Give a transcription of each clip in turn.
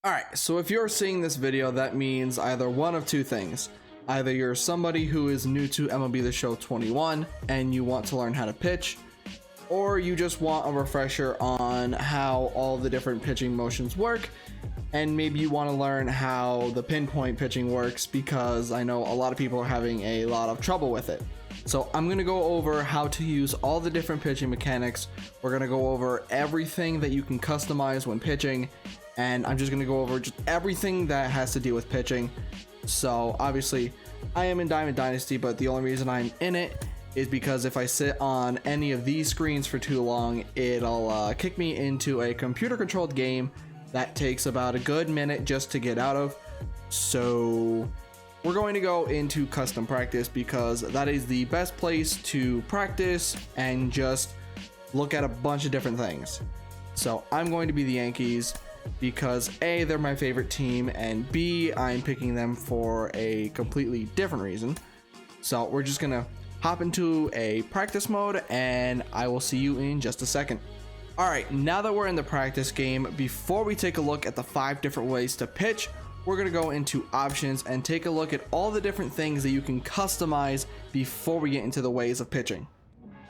Alright, so if you're seeing this video, that means either one of two things. Either you're somebody who is new to MLB The Show 21 and you want to learn how to pitch, or you just want a refresher on how all the different pitching motions work, and maybe you want to learn how the pinpoint pitching works because I know a lot of people are having a lot of trouble with it. So I'm going to go over how to use all the different pitching mechanics. We're going to go over everything that you can customize when pitching, and I'm just going to go over just everything that has to do with pitching. So obviously I am in Diamond Dynasty, but the only reason I'm in it is because if I sit on any of these screens for too long, it'll kick me into a computer controlled game that takes about a good minute just to get out of. So we're going to go into custom practice because that is the best place to practice and just look at a bunch of different things. So I'm going to be the Yankees because A, they're my favorite team, and B, I'm picking them for a completely different reason. So we're just gonna hop into a practice mode and I will see you in just a second. Alright, now that we're in the practice game, before we take a look at the 5 different ways to pitch, we're going to go into options and take a look at all the different things that you can customize before we get into the ways of pitching.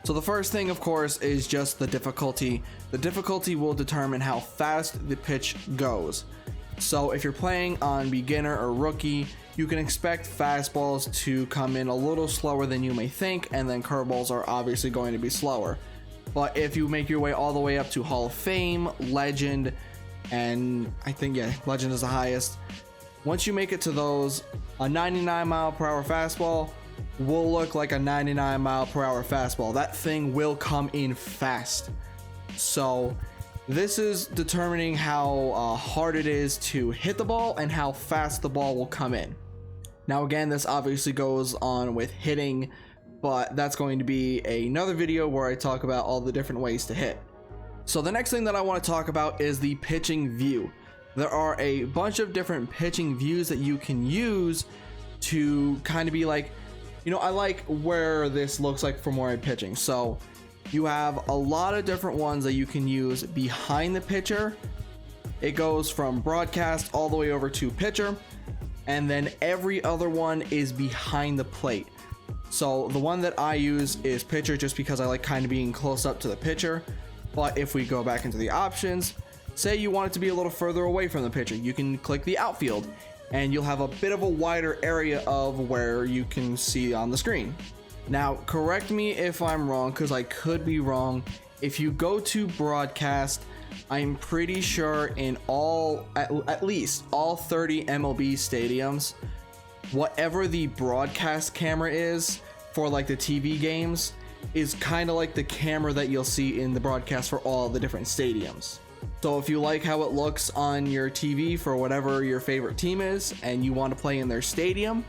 So the first thing, of course, is just the difficulty. The difficulty will determine how fast the pitch goes. So if you're playing on beginner or rookie, you can expect fastballs to come in a little slower than you may think, and then curveballs are obviously going to be slower. But if you make your way all the way up to Hall of Fame, Legend, and I think, yeah, Legend is the highest. Once you make it to those, a 99-mile-per-hour fastball will look like a 99-mile-per-hour fastball. That thing will come in fast. So this is determining how hard it is to hit the ball and how fast the ball will come in. Now again, this obviously goes on with hitting, but that's going to be another video where I talk about all the different ways to hit. So the next thing that I want to talk about is the pitching view. There are a bunch of different pitching views that you can use to kind of be like, you know, I like where this looks like from where I'm pitching. So you have a lot of different ones that you can use behind the pitcher. It goes from broadcast all the way over to pitcher, and then every other one is behind the plate. So the one that I use is pitcher just because I like kind of being close up to the pitcher. But if we go back into the options, say you want it to be a little further away from the pitcher, you can click the outfield and you'll have a bit of a wider area of where you can see on the screen. Now, correct me if I'm wrong, because I could be wrong. If you go to broadcast, I'm pretty sure in at least all 30 MLB stadiums, whatever the broadcast camera is for like the TV games is kind of like the camera that you'll see in the broadcast for all the different stadiums. So if you like how it looks on your TV for whatever your favorite team is and you want to play in their stadium,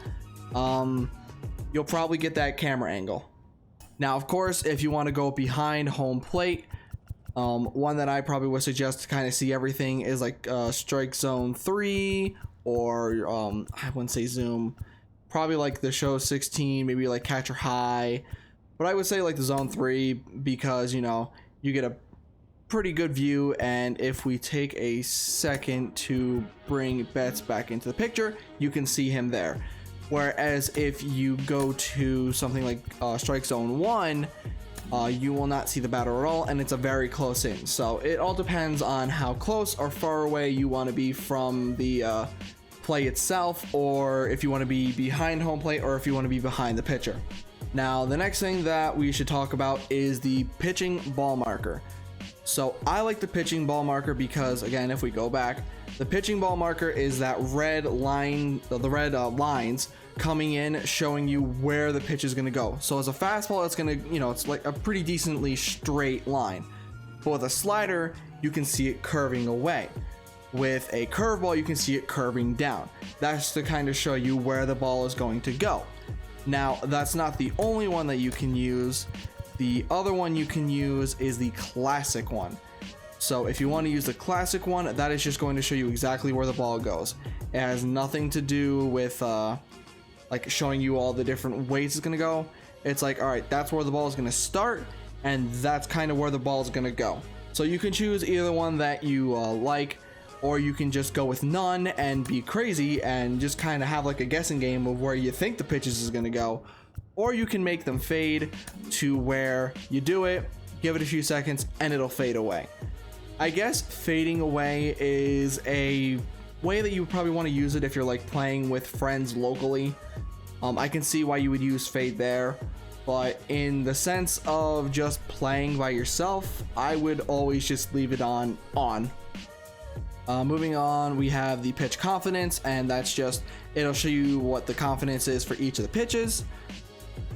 you'll probably get that camera angle. Now, of course, if you want to go behind home plate, one that I probably would suggest to kind of see everything is like strike zone 3, or I wouldn't say zoom, probably like the show 16, maybe like catcher high. But I would say like the zone 3 because, you know, you get a pretty good view. And if we take a second to bring Betts back into the picture, you can see him there. Whereas if you go to something like strike zone 1, you will not see the batter at all, and it's a very close in. So it all depends on how close or far away you want to be from the play itself, or if you want to be behind home plate, or if you want to be behind the pitcher. Now, the next thing that we should talk about is the pitching ball marker. So I like the pitching ball marker because, again, if we go back, the pitching ball marker is that red line, the red lines coming in showing you where the pitch is going to go. So as a fastball, it's going to, you know, it's like a pretty decently straight line. But with a slider, you can see it curving away. With a curveball, you can see it curving down. That's to kind of show you where the ball is going to go. Now, that's not the only one that you can use. The other one you can use is the classic one. So if you want to use the classic one, that is just going to show you exactly where the ball goes. It has nothing to do with like showing you all the different ways it's going to go. It's like, all right, that's where the ball is going to start, and that's kind of where the ball is going to go. So you can choose either one that you like. or you can just go with none and be crazy and just kind of have like a guessing game of where you think the pitches is going to go, or you can make them fade to where you do it, give it a few seconds, and it'll fade away. I guess fading away is a way that you probably want to use it if you're like playing with friends locally. I can see why you would use fade there, but in the sense of just playing by yourself, I would always just leave it on. Moving on, we have the pitch confidence, and that's just, it'll show you what the confidence is for each of the pitches.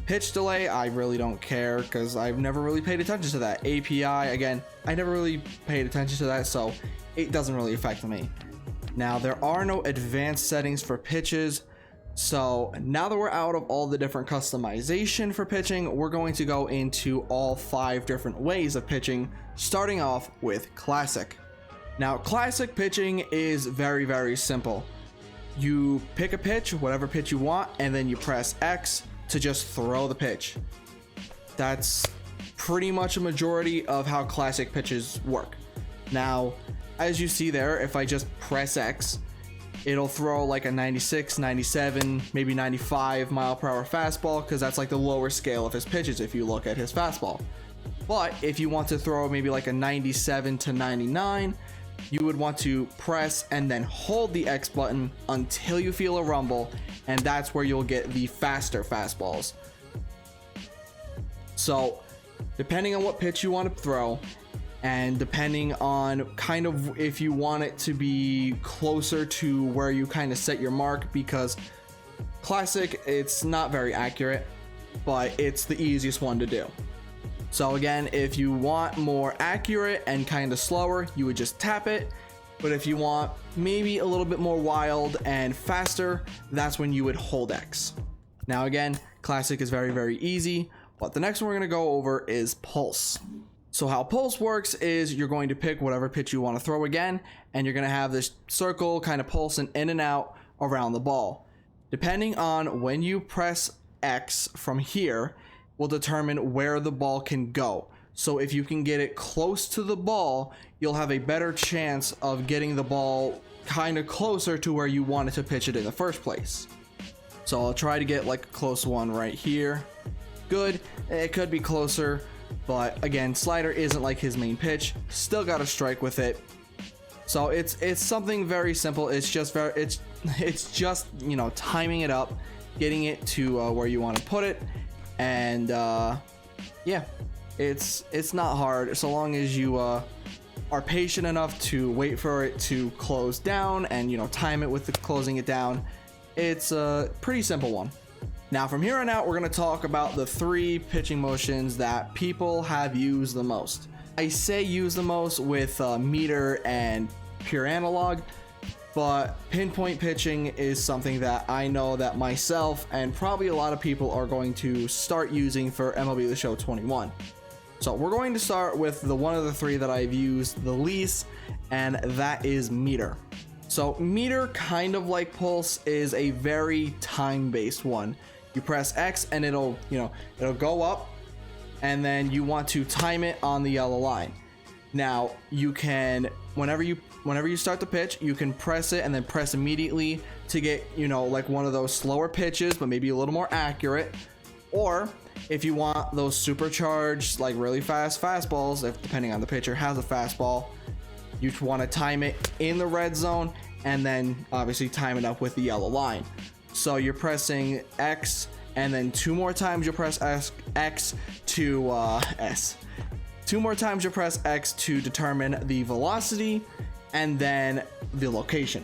Pitch delay, I really don't care because I've never really paid attention to that. API, again, I never really paid attention to that, so it doesn't really affect me. Now, there are no advanced settings for pitches, so now that we're out of all the different customization for pitching, we're going to go into all 5 different ways of pitching, starting off with classic. Now, classic pitching is very, very simple. You pick a pitch, whatever pitch you want, and then you press X to just throw the pitch. That's pretty much a majority of how classic pitches work. Now, as you see there, if I just press X, it'll throw like a 96, 97, maybe 95 mile per hour fastball, because that's like the lower scale of his pitches if you look at his fastball. But if you want to throw maybe like a 97 to 99, you would want to press and then hold the X button until you feel a rumble, and that's where you'll get the faster fastballs. So depending on what pitch you want to throw, and depending on kind of if you want it to be closer to where you kind of set your mark, because classic, it's not very accurate, but it's the easiest one to do. So again, if you want more accurate and kind of slower, you would just tap it. But if you want maybe a little bit more wild and faster, that's when you would hold X. Now again, classic is very, very easy, but the next one we're going to go over is pulse. So how pulse works is you're going to pick whatever pitch you want to throw again, and you're going to have this circle kind of pulsing in and out around the ball. Depending on when you press X from here, will determine where the ball can go. So if you can get it close to the ball, you'll have a better chance of getting the ball kind of closer to where you wanted to pitch it in the first place. So I'll try to get like a close one right here. Good, it could be closer, but again, slider isn't like his main pitch. Still got to strike with it. So it's something very simple. It's just you know, timing it up, getting it to where you want to put it. And yeah, it's not hard so long as you are patient enough to wait for it to close down and, you know, time it with the closing it down. It's a pretty simple one. Now from here on out, we're going to talk about the 3 pitching motions that people have used the most. I say use the most with meter and pure analog, but pinpoint pitching is something that I know that myself and probably a lot of people are going to start using for MLB The Show 21. So we're going to start with the one of the 3 that I've used the least, and that is meter. So meter, kind of like pulse, is a very time-based one. You press X and it'll go up, and then you want to time it on the yellow line. Now you can, whenever you start the pitch, you can press it and then press immediately to get, you know, like one of those slower pitches, but maybe a little more accurate. Or if you want those supercharged, like really fast fastballs, if depending on the pitcher has a fastball, you want to time it in the red zone and then obviously time it up with the yellow line. So you're pressing X, and then 2 more times you'll press X to S. 2 more times you'll press X to determine the velocity and then the location.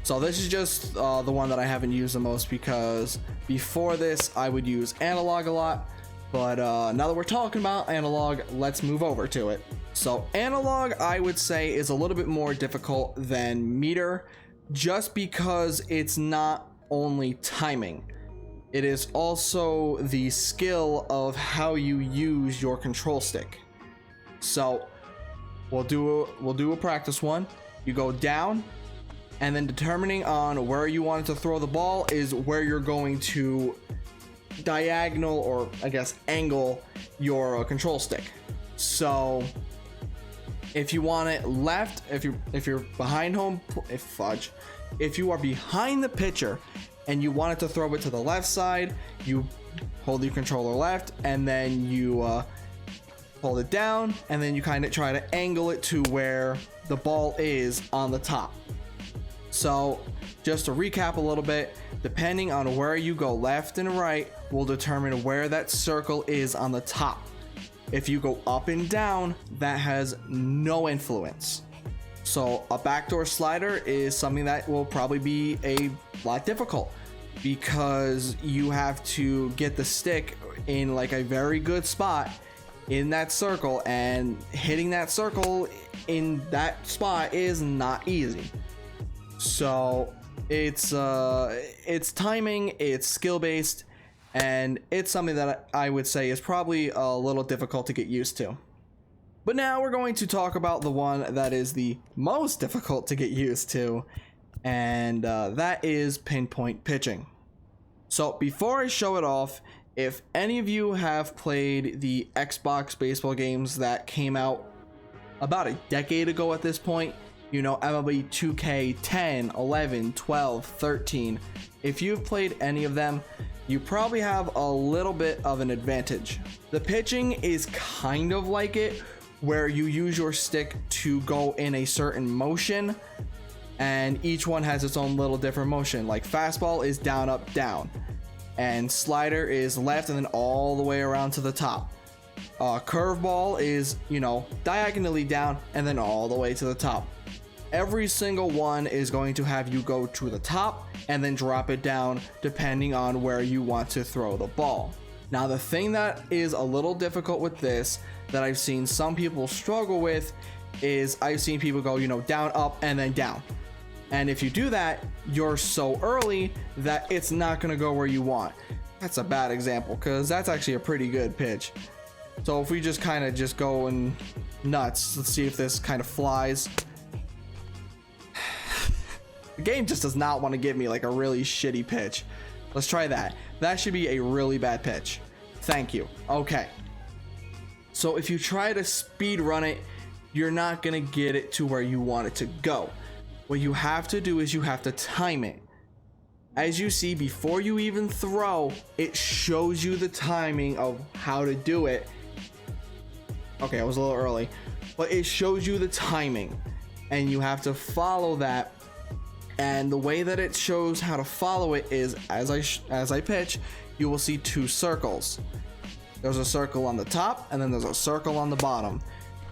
So this is just the one that I haven't used the most, because before this I would use analog a lot, but now that we're talking about analog, let's move over to it. So analog, I would say, is a little bit more difficult than meter, just because it's not only timing, it is also the skill of how you use your control stick. So we'll do a practice one. You go down, and then determining on where you want to throw the ball is where you're going to diagonal, or I guess angle, your control stick. So If you want it left, if you're behind home, if you are behind the pitcher and you want it to throw it to the left side, you hold your controller left and then you hold it down, and then you kind of try to angle it to where the ball is on the top. So just to recap a little bit, depending on where you go left and right will determine where that circle is on the top. If you go up and down, that has no influence. So a backdoor slider is something that will probably be a lot difficult because you have to get the stick in like a very good spot in that circle, and hitting that circle in that spot is not easy. So it's timing, it's skill based, and it's something that I would say is probably a little difficult to get used to. But now we're going to talk about the one that is the most difficult to get used to, and that is pinpoint pitching. So before I show it off, if any of you have played the Xbox baseball games that came out about a decade ago at this point, you know, MLB 2K 10, 11, 12, 13, if you've played any of them, you probably have a little bit of an advantage. The pitching is kind of like it, where you use your stick to go in a certain motion, and each one has its own little different motion. Like fastball is down, up, down, and slider is left and then all the way around to the top. Curveball is, you know, diagonally down and then all the way to the top. Every single one is going to have you go to the top and then drop it down depending on where you want to throw the ball. Now, the thing that is a little difficult with this that I've seen some people struggle with is I've seen people go, you know, down, up, and then down. And if you do that, you're so early that it's not going to go where you want. That's a bad example because that's actually a pretty good pitch. So if we just kind of just go and nuts, let's see if this kind of flies. The game just does not want to give me like a really shitty pitch. Let's try that. That should be a really bad pitch. Thank you. Okay. So if you try to speed run it, you're not going to get it to where you want it to go. What you have to do is you have to time it. As you see, before you even throw, it shows you the timing of how to do it. Okay, I was a little early, but it shows you the timing and you have to follow that. And the way that it shows how to follow it is as I pitch, you will see two circles. There's a circle on the top and then there's a circle on the bottom.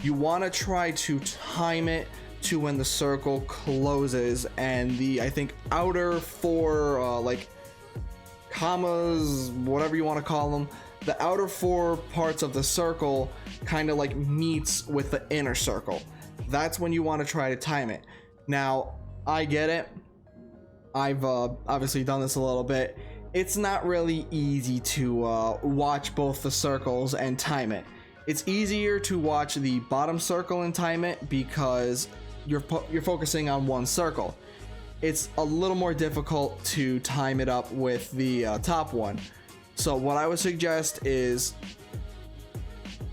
You want to try to time it to when the circle closes, and the, I think, outer four like commas, whatever you want to call them, the outer four parts of the circle kind of like meets with the inner circle. That's when you want to try to time it. Now, I get it. I've obviously done this a little bit. It's not really easy to watch both the circles and time it. It's easier to watch the bottom circle and time it because you're focusing on one circle. It's a little more difficult to time it up with the top one. So what I would suggest is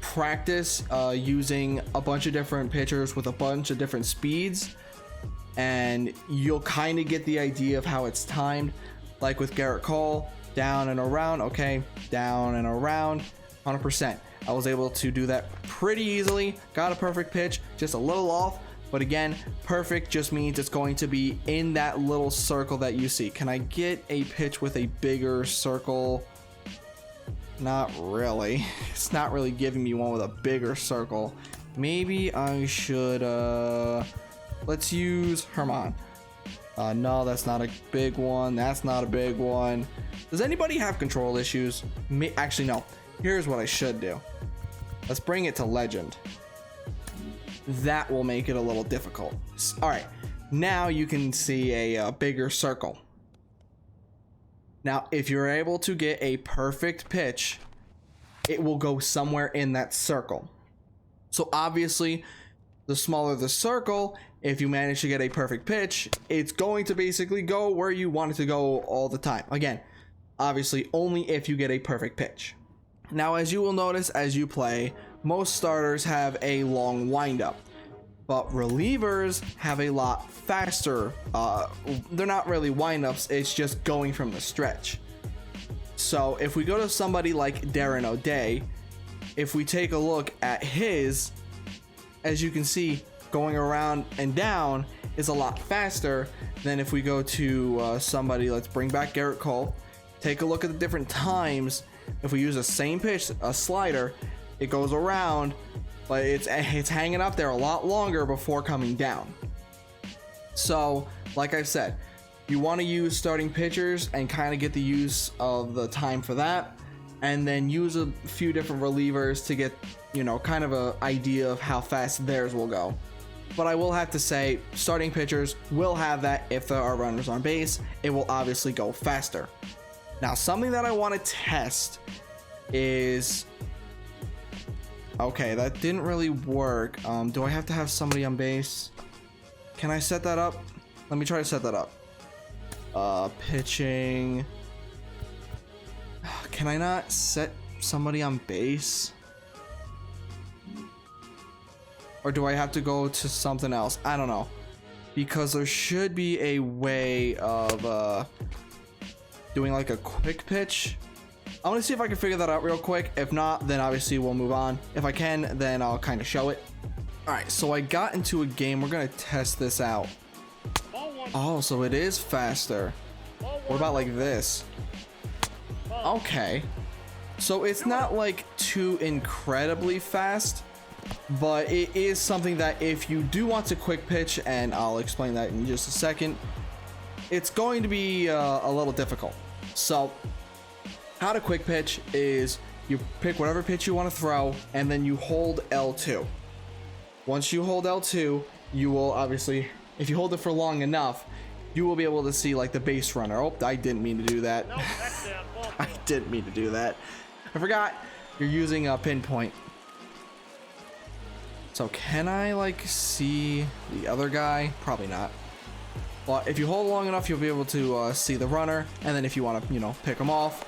practice using a bunch of different pitchers with a bunch of different speeds, and you'll kind of get the idea of how it's timed. Like with Garrett Cole, down and around, okay, down and around, 100%. I was able to do that pretty easily, got a perfect pitch, just a little off, but again, perfect just means it's going to be in that little circle that you see. Can I get a pitch with a bigger circle? Not really. It's not really giving me one with a bigger circle. Maybe I should, let's use Herman. No, that's not a big one. That's not a big one. Does anybody have control issues? Actually, no. Here's what I should do. Let's bring it to legend. That will make it a little difficult. All right, now you can see a bigger circle. Now, if you're able to get a perfect pitch, it will go somewhere in that circle. So obviously, the smaller the circle, if you manage to get a perfect pitch, it's going to basically go where you want it to go all the time. Again, obviously only if you get a perfect pitch. Now, as you will notice as you play, most starters have a long windup. but relievers have a lot faster. They're not really windups, it's just going from the stretch. So if we go to somebody like Darren O'Day, if we take a look at his, as you can see, going around and down is a lot faster than if we go to somebody, let's bring back Garrett Cole, take a look at the different times. If we use the same pitch, a slider, it goes around, but it's hanging up there a lot longer before coming down. So like I said, you want to use starting pitchers and kind of get the use of the time for that, and then use a few different relievers to get, you know, kind of an idea of how fast theirs will go. But I will have to say, starting pitchers will have that. If there are runners on base, it will obviously go faster. Now, something that I want to test is, okay, that didn't really work. Do I have to have somebody on base? Can I set that up? Let me try to set that up. Pitching. Can I not set somebody on base? Or do I have to go to something else? I don't know. Because there should be a way of doing like a quick pitch. I want to see if I can figure that out real quick. If not, then obviously we'll move on. If I can, then I'll kind of show it. Alright, so I got into a game. We're going to test this out. Oh, so it is faster. What about like this? Okay. So it's not like too incredibly fast, but it is something that if you do want to quick pitch, and I'll explain that in just a second, it's going to be a little difficult. So how to quick pitch is you pick whatever pitch you want to throw, and then you hold L2. Once you hold L2, you will obviously, if you hold it for long enough, you will be able to see like the base runner. Oh, I didn't mean to do that. I didn't mean to do that. I forgot you're using a pinpoint. So can I like see the other guy? Probably not. But if you hold long enough, you'll be able to see the runner. And then if you want to, you know, pick them off,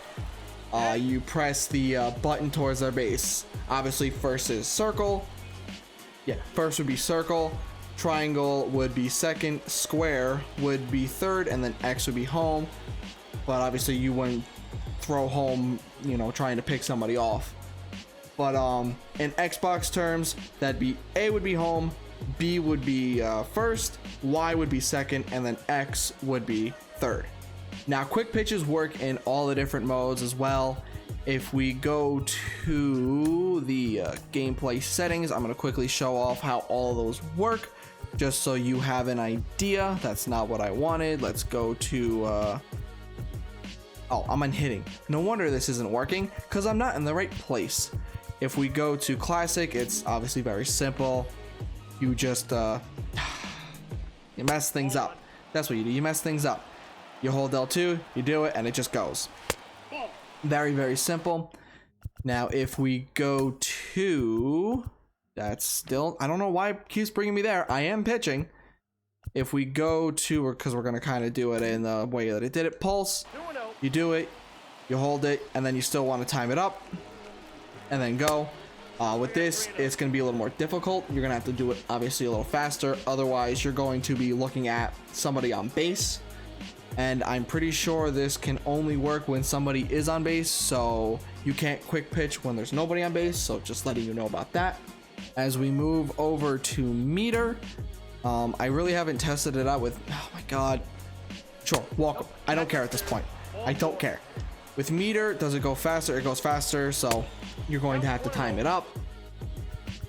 you press the button towards their base. Obviously, first is circle. Yeah, first would be circle. Triangle would be second. Square would be third. And then X would be home. But obviously, you wouldn't throw home, you know, trying to pick somebody off. But in Xbox terms, that'd be A would be home, B would be first, Y would be second, and then X would be third. Now, quick pitches work in all the different modes as well. If we go to the gameplay settings, I'm going to quickly show off how all of those work, just so you have an idea. That's not what I wanted. Let's go to... oh, I'm on hitting. No wonder this isn't working, because I'm not in the right place. If we go to classic, it's obviously very simple. You just you mess things up. That's what you do. You mess things up. You hold L2, you do it, and it just goes. Very, very simple. Now, if we go to, that's still, I don't know why it keeps bringing me there. I am pitching. If we go to, because we're going to kind of do it in the way that it did it, pulse, you do it, you hold it, and then you still want to time it up, and then go. With this, it's going to be a little more difficult. You're going to have to do it obviously a little faster. Otherwise, you're going to be looking at somebody on base. And I'm pretty sure this can only work when somebody is on base. So you can't quick pitch when there's nobody on base. So just letting you know about that. As we move over to meter, I really haven't tested it out with, oh my God. Sure, walk. I don't care at this point. I don't care. With meter, does it go faster? It goes faster, so you're going to have to time it up.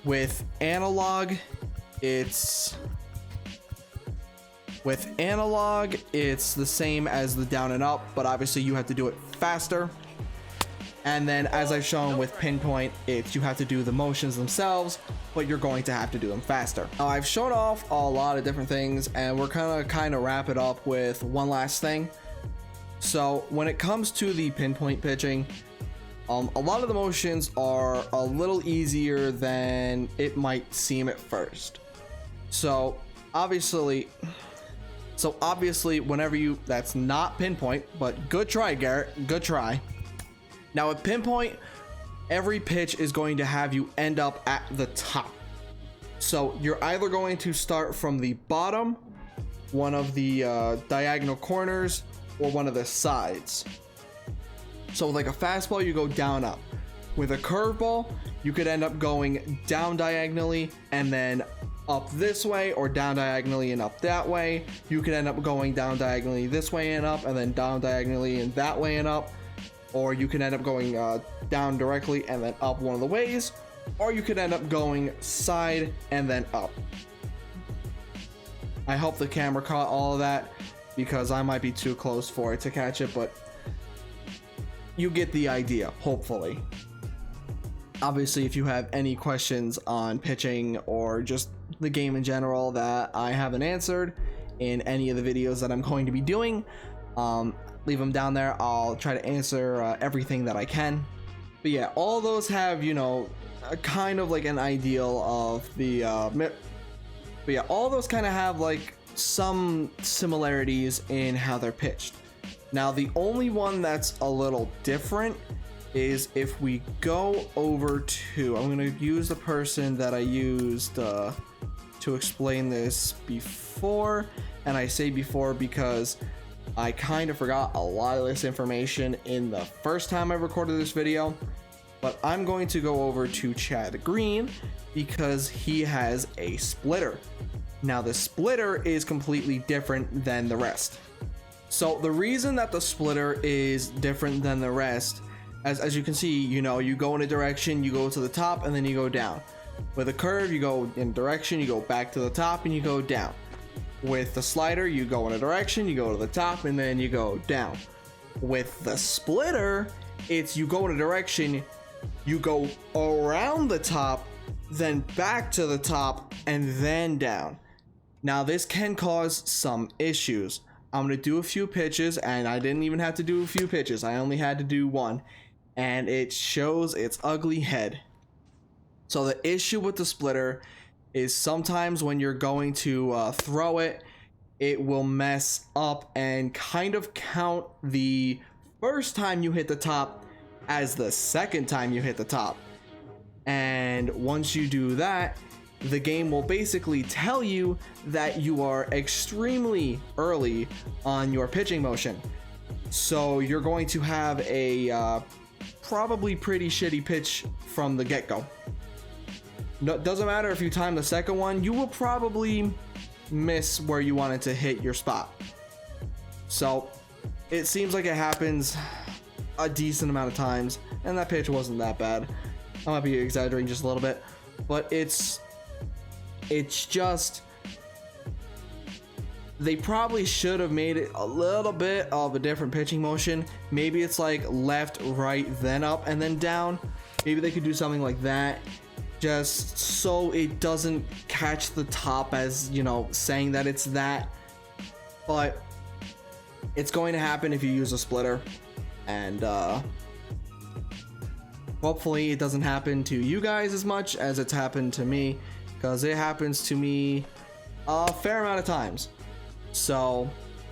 With analog, it's the same as the down and up, but obviously you have to do it faster. And then, as I've shown with pinpoint, you have to do the motions themselves, but you're going to have to do them faster. Now, I've shown off a lot of different things, and we're gonna kind of wrap it up with one last thing. So when it comes to the pinpoint pitching, a lot of the motions are a little easier than it might seem at first. So obviously whenever that's not pinpoint, but good try, Garrett, good try. Now with pinpoint, every pitch is going to have you end up at the top. So you're either going to start from the bottom, one of the diagonal corners, or one of the sides. So like a fastball, you go down up. With a curveball, you could end up going down diagonally and then up this way, or down diagonally and up that way. You could end up going down diagonally this way and up, and then down diagonally and that way and up. Or you could end up going down directly and then up one of the ways. Or you could end up going side and then up. I hope the camera caught all of that, because I might be too close for it to catch it, but you get the idea, hopefully. Obviously, if you have any questions on pitching or just the game in general that I haven't answered in any of the videos that I'm going to be doing, leave them down there. I'll try to answer everything that I can. But yeah, all those have, you know, a kind of like an ideal of the but yeah, all those kind of have like some similarities in how they're pitched. Now the only one that's a little different is if we go over to, I'm going to use the person that I used to explain this before, and I say before because I kind of forgot a lot of this information in the first time I recorded this video. But I'm going to go over to Chad Green because he has a splitter. Now the splitter is completely different than the rest. So the reason that the splitter is different than the rest, as you can see, you know, you go in a direction, you go to the top, and then you go down. With a curve, you go in a direction, you go back to the top, and you go down. With the slider, you go in a direction, you go to the top, and then you go down. With the splitter, it's you go in a direction, you go around the top, then back to the top, and then down. Now this can cause some issues. I'm going to do a few pitches, and I didn't even have to do a few pitches. I only had to do one, and it shows its ugly head. So the issue with the splitter is sometimes when you're going to throw it, it will mess up and kind of count the first time you hit the top as the second time you hit the top. And once you do that, the game will basically tell you that you are extremely early on your pitching motion. So you're going to have a probably pretty shitty pitch from the get-go. No, doesn't matter if you time the second one, you will probably miss where you wanted to hit your spot. So it seems like it happens a decent amount of times, and that pitch wasn't that bad. I might be exaggerating just a little bit, but it's just, they probably should have made it a little bit of a different pitching motion. Maybe it's like left, right, then up, and then down. Maybe they could do something like that, just so it doesn't catch the top as, you know, saying that it's that. But it's going to happen if you use a splitter, and hopefully it doesn't happen to you guys as much as it's happened to me, because it happens to me a fair amount of times. So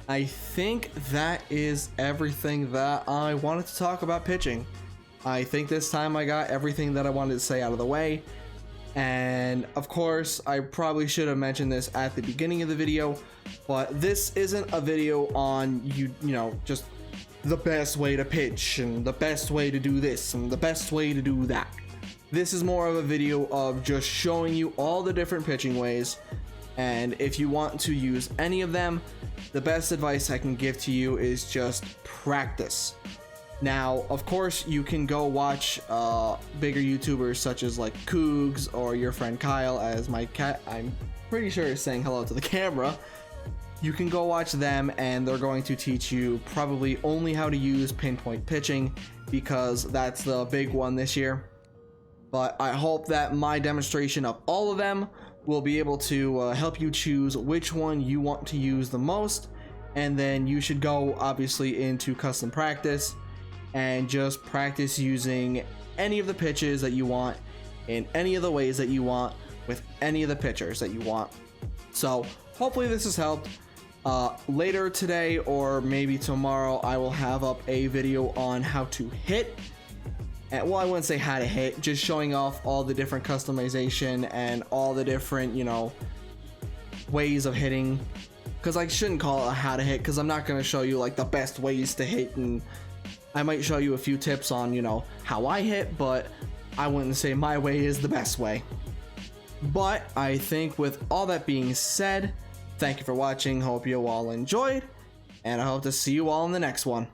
I think that is everything that I wanted to talk about pitching. I think this time I got everything that I wanted to say out of the way. And of course, I probably should have mentioned this at the beginning of the video, but this isn't a video on you know, just the best way to pitch and the best way to do this and the best way to do that. This is more of a video of just showing you all the different pitching ways, and if you want to use any of them, the best advice I can give to you is just practice. Now, of course, you can go watch bigger YouTubers such as like Cougs or your friend Kyle, as my cat, I'm pretty sure, is saying hello to the camera. You can go watch them, and they're going to teach you probably only how to use pinpoint pitching, because that's the big one this year. But I hope that my demonstration of all of them will be able to help you choose which one you want to use the most, and then you should go obviously into custom practice and just practice using any of the pitches that you want in any of the ways that you want with any of the pitchers that you want. So hopefully this has helped. Later today or maybe tomorrow, I will have up a video on how to hit And well, I wouldn't say how to hit, just showing off all the different customization and all the different, you know, ways of hitting. Because I shouldn't call it a how to hit, because I'm not going to show you like the best ways to hit, and I might show you a few tips on, you know, how I hit, but I wouldn't say my way is the best way. But I think with all that being said, thank you for watching, hope you all enjoyed, and I hope to see you all in the next one.